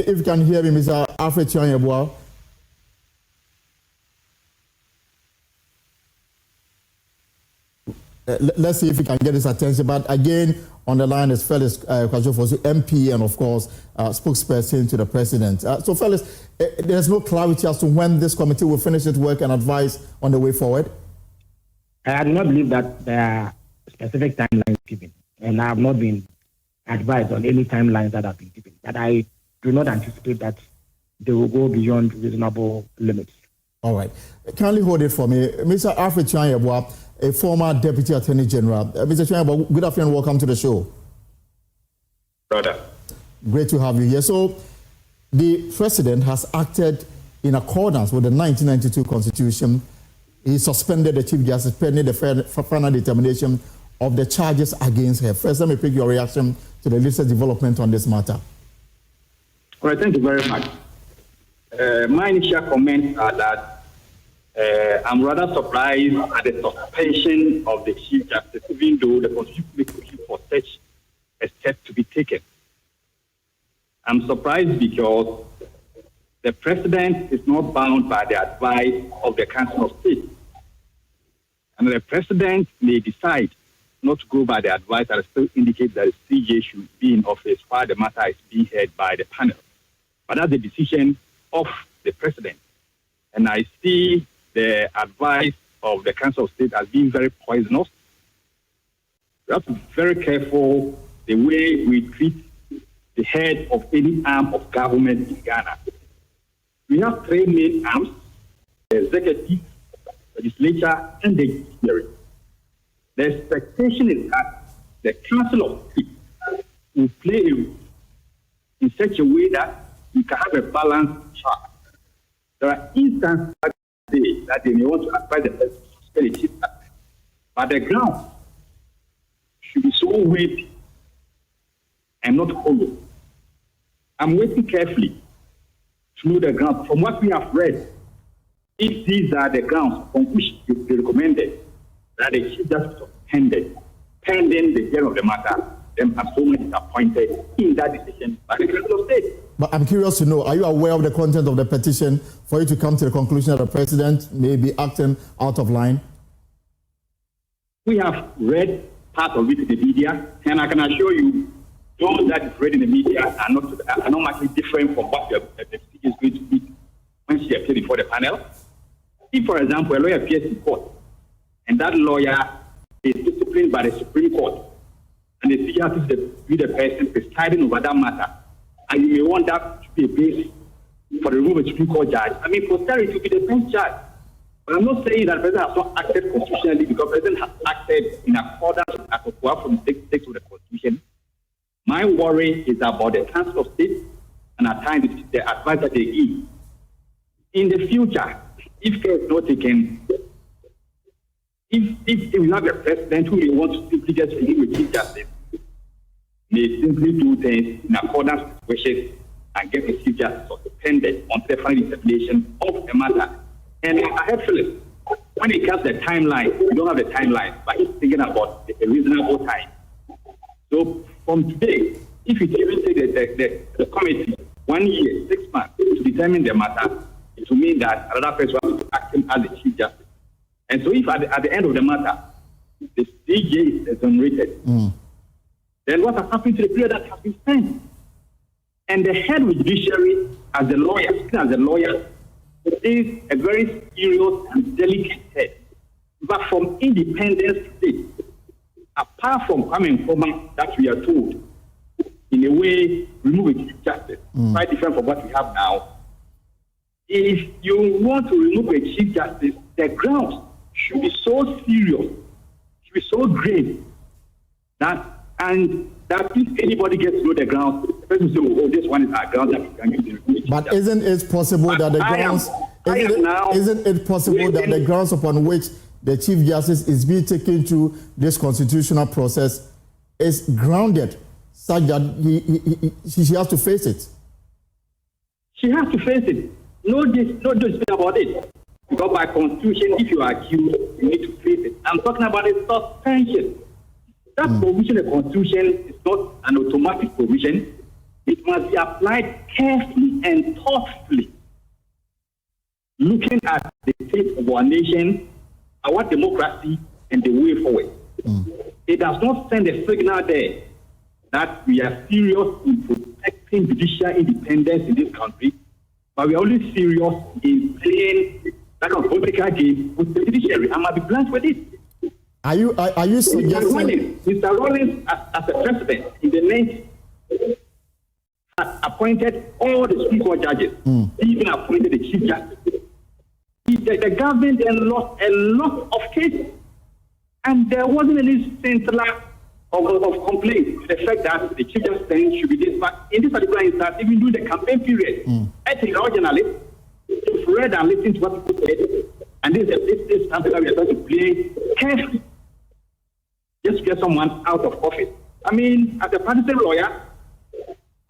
if you can hear me, Mr. Alfred Tuah-Yeboah. Let's see if we can get his attention. But again, on the line is Felix Kwajofosu, MP, and of course, spokesperson to the president. So, Felix, there's no clarity as to when this committee will finish its work and advise on the way forward? I do not believe that there are specific timelines given, and I have not been advised on any timelines that have been given. But I do not anticipate that they will go beyond reasonable limits. All right. Kindly hold it for me. Mr. Alfred Tuah-Yeboah, a former Deputy Attorney General. Mr. Tuah-Yeboah, good afternoon. Welcome to the show. Brother. Great to have you here. So, the president has acted in accordance with the 1992 Constitution. He suspended the Chief Justice pending the final determination of the charges against her. First, let me pick your reaction to the latest development on this matter. All right, thank you very much. My initial comments are that I'm rather surprised at the suspension of the Chief Justice, even though the Constitution makes for such a step to be taken. I'm surprised because the President is not bound by the advice of the Council of State. And the President may decide not to go by the advice that still indicates that the CJ should be in office while the matter is being heard by the panel. But that's the decision of the President. And I see the advice of the Council of State as being very poisonous. We have to be very careful the way we treat the head of any arm of government in Ghana. We have three main arms: the executive, legislature, and the judiciary. The expectation is that the Council of State will play a role in such a way that we can have a balanced chart. There are instances that they may want to advise the president to suspend the chief justice, but the ground should be so weighty and not hollow. I'm waiting carefully to know the ground. From what we have read, if these are the grounds from which they recommended that the chief justice was suspended pending the hearing of the matter, then I'm so much disappointed in that decision by the Council of State. But I'm curious to know, are you aware of the content of the petition for you to come to the conclusion that the president may be acting out of line? We have read part of it in the media, and I can assure you, those that is read in the media are not much different from what the CJ is going to be when she appears before the panel. If, for example, a lawyer appears in court, and that lawyer is disciplined by the Supreme Court, and the CJ is the person presiding over that matter, and you may want that to be a basis for the removal of a Supreme Court judge. I mean, posterity will be the bench judge. But I'm not saying that the president has not acted constitutionally, because the president has acted in accordance with Article 12 from 6 of the Constitution. My worry is about the Council of State and at times the advice that they give. In the future, if care is not taken, if we have a president who may want to simply just remove a chief justice, may simply do things in accordance with wishes and get the chief justice suspended until the final determination of the matter. And I have Philip, when it comes to the timeline, we don't have the timeline, but he's thinking about a reasonable time. So from today, if you even take the committee 1 year, 6 months to determine the matter, it will mean that another person will be acting as the chief justice. And so if at the end of the matter, the CJ is exonerated, then what has happened to the period that has been spent? And the head of the judiciary, as a lawyer, is a very serious and delicate head. But from independence state, apart from coming from that we are told, in a way, remove a chief justice, quite different from what we have now. If you want to remove a chief justice, the grounds should be so serious, should be so grave, that if anybody gets to know the grounds, the person will say, oh, this one is our ground that we can use to remove a chief But justice. isn't it possible that the grounds, isn't it possible that the grounds upon which the Chief Justice is being taken through this constitutional process is grounded such that she has to face it? She has to face it. No dispute about it. Because by constitution, if you are accused, you need to face it. I'm talking about a suspension. That provision of the constitution is not an automatic provision. it must be applied carefully and thoughtfully, looking at the state of our nation, our democracy, and the way forward. It does not send a signal there that we are serious in protecting judicial independence in this country, but we are only serious in playing that kind of political game with the judiciary. I must be blunt with it. Are you suggesting Mr. Rawlings, as a president in the 90s, has appointed all the Supreme Court judges. He even appointed the Chief Justice. The government then lost a lot of cases, and there wasn't any central of complaint to the fact that the Chief Justice should be this. But in this particular instance, even during the campaign period, I think our journalists have read and listened to what people said, and this is something that we are trying to play carefully just to get someone out of office. I mean, as a partisan lawyer,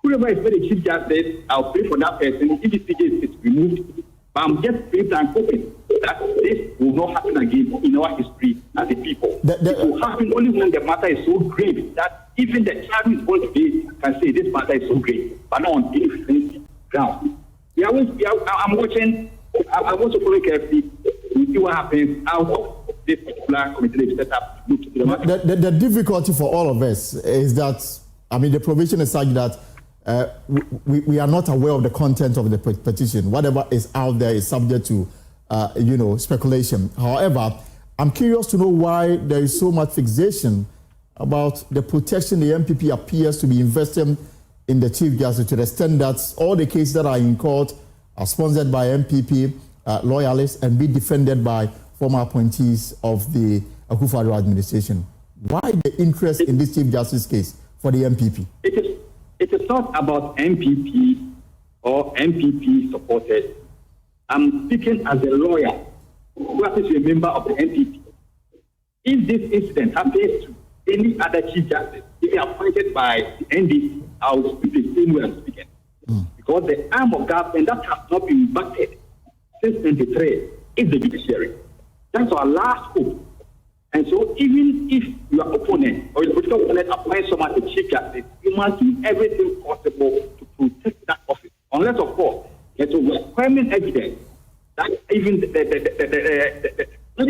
whoever is the Chief Justice, I'll pray for that person if the CJ is removed. But I'm just praying and hoping that this will not happen again in our history as a people. It will happen only when the matter is so grave that even the child who is born today can say this matter is so grave, but not on any fancy ground. I'm watching, I'm also following carefully to see what happens out of this particular committee they've set up to look to the matter. The difficulty for all of us is that, I mean, the provision is such that we are not aware of the content of the petition. Whatever is out there is subject to, speculation. However, I'm curious to know why there is so much fixation about the protection the MPP appears to be investing in the Chief Justice, to the extent that all the cases that are in court are sponsored by MPP loyalists and be defended by former appointees of the Akufo-Addo administration. Why the interest in this Chief Justice case for the MPP? It is not about MPP or MPP supporters. I'm speaking as a lawyer who happens to be a member of the MPP. If this incident happens to any other Chief Justice, if he appointed by the NDC, I will speak the same way I'm speaking. Because the arm of government that has not been backed since 1993 is the judiciary. That's our last hope. And so even if your opponent or your political opponent appoints someone to Chief Justice, you must do everything possible to protect that office. Unless, of course, there's overwhelming evidence that even the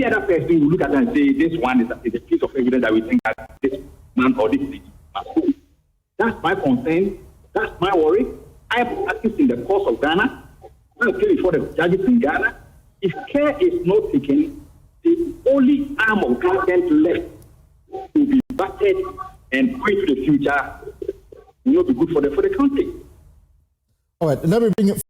other person will look at it and say, this one is a piece of evidence that we think that this man or this lady must go. That's my concern. That's my worry. I have practiced in the courts of Ghana. I appeal before the judges in Ghana. If care is not taken, the only arm of government left will be battered and going to the future will not be good for the country. All right, let me bring it